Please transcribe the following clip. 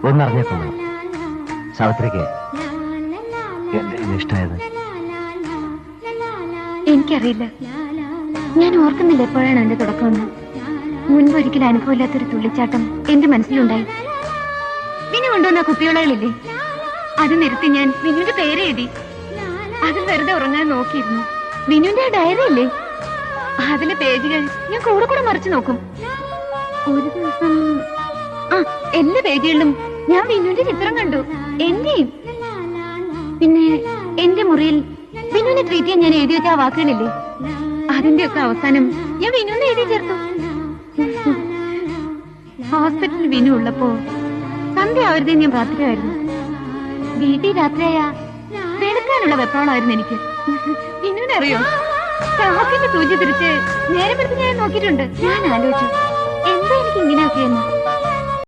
ഒന്നറിഞ്ഞേക്കുന്നു. സാവിത്രിക്ക് എന്തെങ്കിലും ഇഷ്ടമായത്? എനിക്കറിയില്ല. ഞാൻ ഓർക്കുന്നില്ല എപ്പോഴാണ് എന്റെ തുടക്കമെന്ന്. മുൻപൊരിക്കലും അനുഭവമില്ലാത്തൊരു തുള്ളിച്ചാട്ടം എന്റെ മനസ്സിലുണ്ടായി. വിനു കൊണ്ടുവന്ന കുപ്പിയോളകളില്ലേ, അത് നിർത്തി ഞാൻ വിനുവിന്റെ പേര് എഴുതി. അതിൽ വെറുതെ ഉറങ്ങാൻ നോക്കിയിരുന്നു. വിനുവിന്റെ ഡയറി ഇല്ലേ, അതിലെ പേജുകൾ ഞാൻ കൂടെ കൂടെ മറിച്ചു നോക്കും. ഒരു ദിവസം എല്ലാ പേജുകളിലും ഞാൻ വിനുവിന്റെ ചിത്രം കണ്ടു, എന്റെയും. പിന്നെ എന്റെ മുറിയിൽ വിനുവിനെ ട്രീറ്റ് ചെയ്യാൻ ഞാൻ എഴുതി വെച്ച ആ വാക്കുകളില്ലേ, അതിന്റെ ഒക്കെ അവസാനം ഞാൻ വിനുവിനെ എഴുതി ചേർത്തു. ഹോസ്പിറ്റലിൽ വിനു ഉള്ളപ്പോ സന്ധ്യ ആവരുതേ ഞാൻ പ്രാർത്ഥനയായിരുന്നു. വീട്ടിൽ രാത്രിയായ വെളുക്കാനുള്ള വെപ്രാളമായിരുന്നു എനിക്ക്. വിനുവിനറിയോ, ക്ലാസിന്റെ സൂചി തിരിച്ച് നേരെ പെടുത്ത് ഞാൻ നോക്കിയിട്ടുണ്ട്. ഞാൻ ആലോചിച്ചു, എന്താ എനിക്ക് ഇങ്ങനെയൊക്കെയെന്ന്.